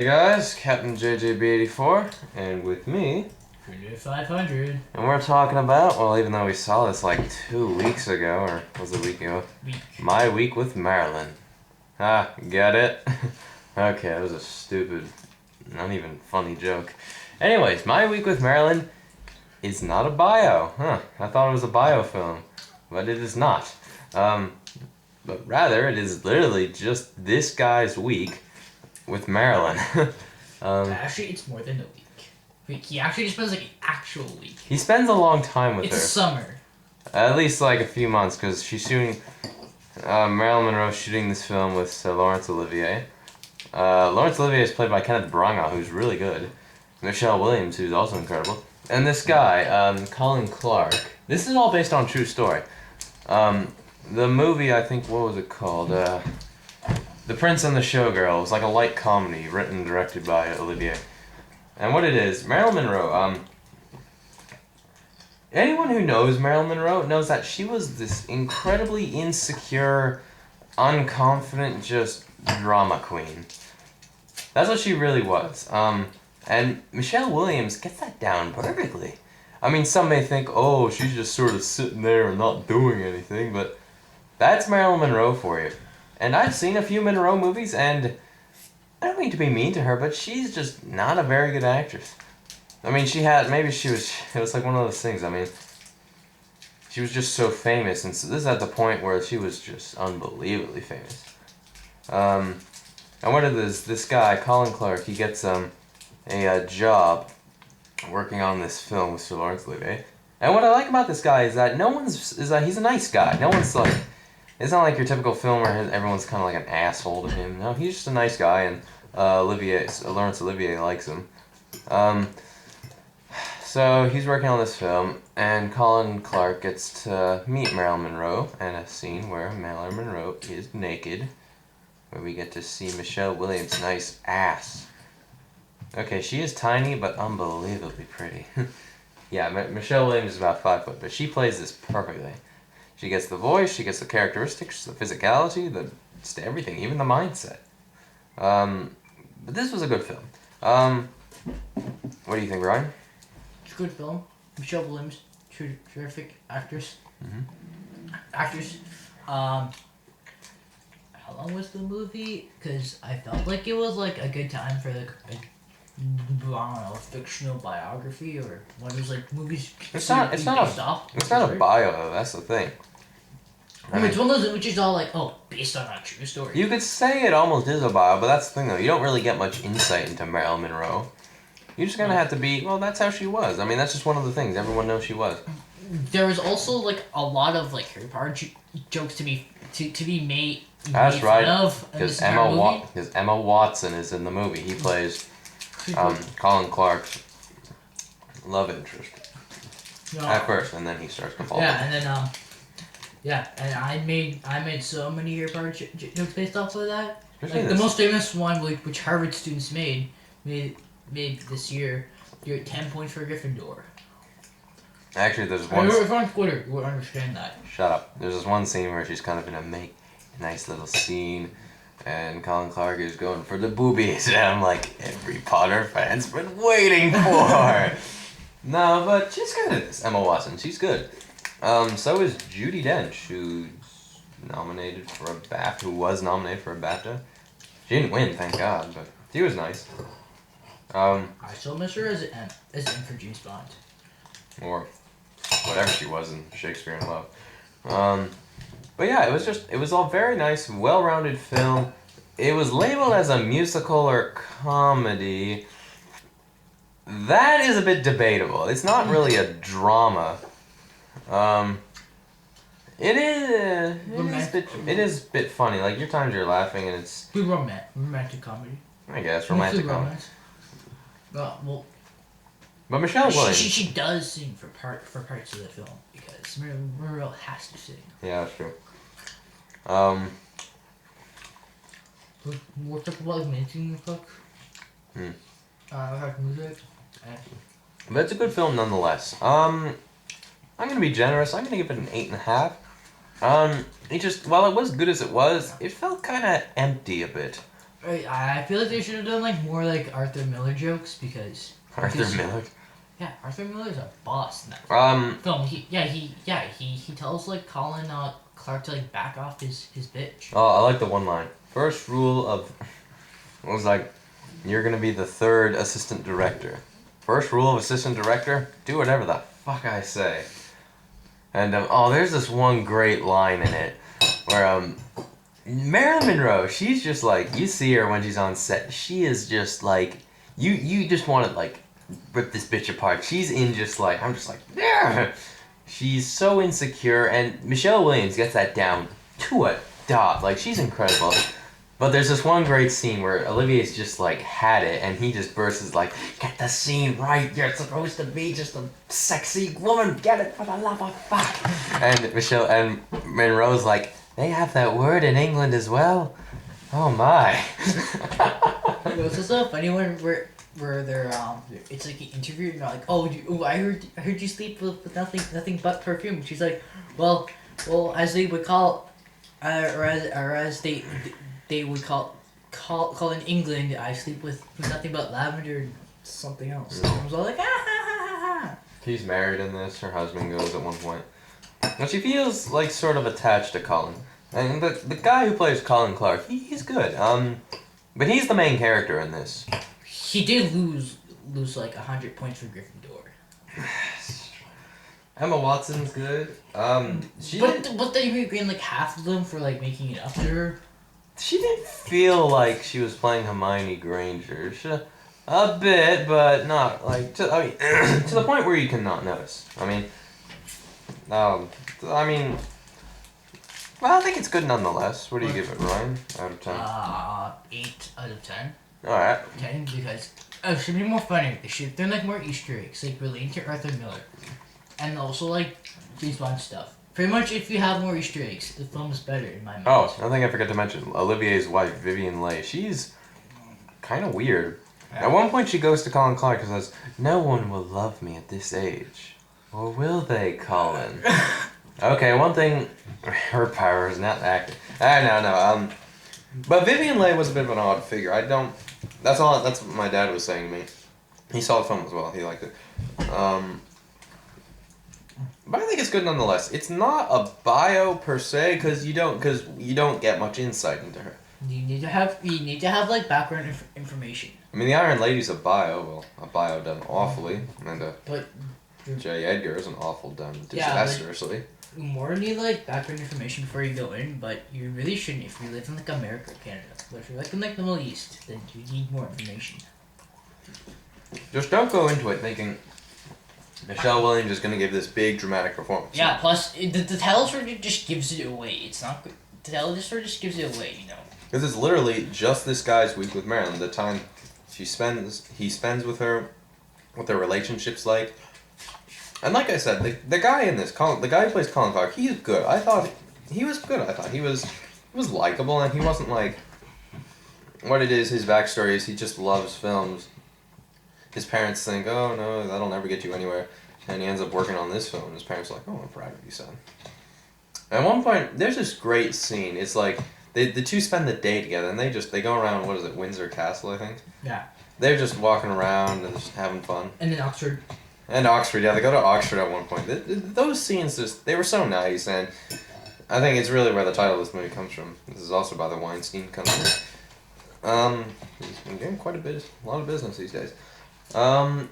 Hey guys, Captain JJB84, and with me, 500. and we're talking about, well, even though we saw this like 2 weeks ago, or was it a week ago? My Week with Marilyn. Ah, get it? Okay, that was a stupid, not even funny joke. Anyways, My Week with Marilyn is not a bio. I thought it was a biofilm, but it is not. But rather, it is literally just this guy's week with Marilyn. Actually, it's more than a week. He actually just spends like an actual week. He spends a long time with her. It's summer. At least like a few months, because she's shooting. Marilyn Monroe shooting this film with Laurence Olivier. Laurence Olivier is played by Kenneth Branagh, who's really good. Michelle Williams, who's also incredible. And this guy, Colin Clark. This is all based on a true story. The movie, I think, what was it called? The Prince and the Showgirl. It was like a light comedy, written and directed by Olivier. And what it is, Marilyn Monroe, anyone who knows Marilyn Monroe knows that she was this incredibly insecure, unconfident, just drama queen. That's what she really was. And Michelle Williams gets that down perfectly. I mean, some may think, oh, she's just sort of sitting there and not doing anything, but that's Marilyn Monroe for you. And I've seen a few Monroe movies, and I don't mean to be mean to her, but she's just not a very good actress. I mean, it was like one of those things, I mean, she was just so famous, and so this is at the point where she was just unbelievably famous. And what it is, this guy, Colin Clark, he gets a job working on this film with Sir Laurence Olivier. And what I like about this guy is that he's a nice guy. No one's like, it's not like your typical film where everyone's kind of like an asshole to him. No, he's just a nice guy, and Laurence Olivier likes him. So he's working on this film, and Colin Clark gets to meet Marilyn Monroe, and a scene where Marilyn Monroe is naked, where we get to see Michelle Williams' nice ass. Okay, she is tiny, but unbelievably pretty. Yeah, Michelle Williams is about 5 foot, but she plays this perfectly. She gets the voice, she gets the characteristics, the physicality, everything, even the mindset. But this was a good film. What do you think, Ryan? It's a good film. Michelle Williams, terrific actress. Actress. How long was the movie? Because I felt like it was like a good time for like I don't know, a fictional biography or one of those like movies. It's not a bio though. That's the thing. I mean, it's one of those which is all like, oh, based on a true story. You could say it almost is a bio, but that's the thing though. You don't really get much insight into Marilyn Monroe. You're just gonna have to be, well, that's how she was. I mean, that's just one of the things. Everyone knows she was. There was also like a lot of like Harry Potter jokes to be made. That's right. Because Emma Watson is in the movie. He plays Colin Clark's love interest at first, and then he starts to fall. Yeah, and then and I made so many Harry Potter jokes based off of that. Like the most famous one, which Harvard students made this year. You're at 10 points for Gryffindor. Actually, there's one. If on Twitter, you would understand that. Shut up. There's this one scene where she's kind of gonna make a nice little scene, and Colin Clark is going for the boobies, and I'm like, every Potter fan's been waiting for. No, but she's good at this. Emma Watson, she's good. So is Judi Dench, who was nominated for a BAFTA. She didn't win, thank God, but she was nice. I still miss her as in for James Bond. Or whatever she was in Shakespeare in Love. But yeah, it was all very nice, well-rounded film. It was labeled as a musical or comedy. That is a bit debatable. It's not really a drama. It is a bit funny. Like, your times you're laughing and it's... Good romantic comedy. I guess, romantic comedy. Well... But Michelle Williams... She does sing for parts of the film, because Monroe has to sing. Yeah, that's true. We'll talk about making the book. Music. But it's a good film nonetheless. I'm gonna be generous. I'm gonna give it an 8.5. It just, while it was good as it was, it felt kind of empty a bit. I feel like they should have done like more like Arthur Miller jokes because Arthur Miller. yeah, Arthur Miller's a boss in that film. He tells like Colin Clark to like back off his bitch. Oh, I like the one line. First rule of it was like, you're gonna be the third assistant director. First rule of assistant director: do whatever the fuck I say. And there's this one great line in it where Marilyn Monroe, she's just like, you see her when she's on set, she is just like, you just want to like rip this bitch apart. She's in just like, I'm just like, yeah. She's so insecure, and Michelle Williams gets that down to a dot. Like, she's incredible. But there's this one great scene where Olivier's just like had it, and he just bursts like, get the scene right, you're supposed to be just a sexy woman, get it for the love of fuck. And Michelle and Monroe's like, they have that word in England as well? Oh my. It's also a funny one where they're it's like an interview and they're like, I heard you sleep with nothing but perfume. She's like, well, as they would call, or as they would call in England, I sleep with nothing but lavender and something else. And I was all like, ah. She's married in this. Her husband goes at one point. And she feels like sort of attached to Colin. And the guy who plays Colin Clark, he's good. But he's the main character in this. He did lose like 100 points for Gryffindor. Emma Watson's good. But then you gain like half of them for like making it up to her. She didn't feel like she was playing Hermione Granger. A bit, but not like to the point where you cannot notice. Well, I think it's good nonetheless. What do you give it, Ryan? Out of 10? 8 out of 10. Alright. 10 because it should be more funny. They should have like more Easter eggs, like relating to Arthur Miller, and also like James Bond stuff. Pretty much, if you have more Easter eggs, the film is better in my mind. Oh, another thing I forgot to mention: Olivier's wife, Vivian Leigh. She's kind of weird. Yeah. At one point, she goes to Colin Clark and says, "No one will love me at this age, or will they, Colin?" Okay, one thing, her power is not acting. No. But Vivian Leigh was a bit of an odd figure. That's what my dad was saying to me. He saw the film as well. He liked it. But I think it's good nonetheless. It's not a bio per se because you don't get much insight into her. You need to have like background information. I mean, the Iron Lady's a bio. Well, a bio done awfully, and but J. Edgar is an awful done disastrously. Yeah, you more need like background information before you go in, but you really shouldn't if you live in like America or Canada. But if you're like in like the Middle East, then you need more information. Just don't go into it thinking Michelle Williams is going to give this big dramatic performance. Yeah, plus the title sort of just gives it away. It's not good. The title just sort of just gives it away, you know. Because it's literally just this guy's week with Marilyn. The time he spends with her, what their relationship's like. And like I said, the guy in this, the guy who plays Colin Clark, he's good. I thought he was good. I thought he was likable, and he wasn't like what it is. His backstory is he just loves films. His parents think, oh no, that'll never get you anywhere, and he ends up working on this film. And his parents are like, oh, I'm proud of you, son. At one point, there's this great scene. It's like the two spend the day together, and they go around. What is it, Windsor Castle, I think. Yeah. They're just walking around and just having fun. And then Oxford. And Oxford, yeah, they go to Oxford at one point. Those scenes they were so nice, and I think it's really where the title of this movie comes from. This is also by the Weinstein Company. He's been doing a lot of business these days. I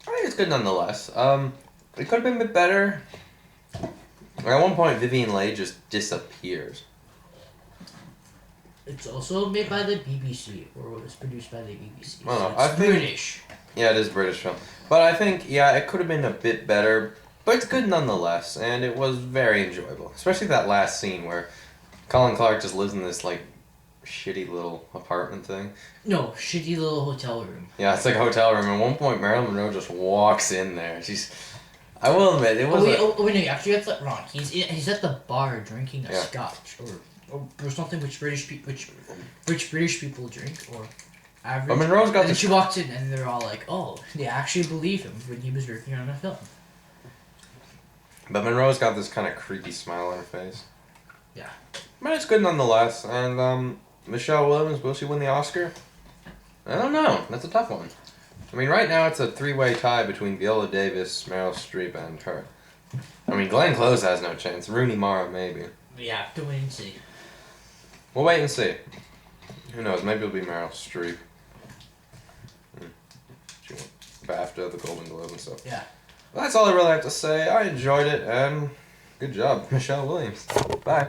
think it's good nonetheless. It could have been a bit better. At one point, Vivian Leigh just disappears. It's also made by the BBC, or was produced by the BBC. Oh, so it's British. Yeah, it is a British film. But I think, it could have been a bit better, but it's good nonetheless, and it was very enjoyable. Especially that last scene where Colin Clark just lives in this, like, shitty little apartment thing. No, shitty little hotel room. Yeah, it's like a hotel room. At one point, Marilyn Monroe just walks in there. I will admit, it was... Wait, no, you actually got that wrong. He's at the bar drinking a scotch, or something which British people drink, or... average. But Monroe's got and she walks in and they're all like, oh, they actually believe him when he was working on a film. But Monroe's got this kind of creepy smile on her face. Yeah. But it's good nonetheless, and Michelle Williams, will she win the Oscar? I don't know. That's a tough one. I mean, right now it's a three-way tie between Viola Davis, Meryl Streep, and her. I mean, Glenn Close has no chance. Rooney Mara, maybe. We have to wait and see. We'll wait and see. Who knows? Maybe it'll be Meryl Streep. She won BAFTA, the Golden Globe, and stuff. Yeah. Well, that's all I really have to say. I enjoyed it, and good job, Michelle Williams. Bye.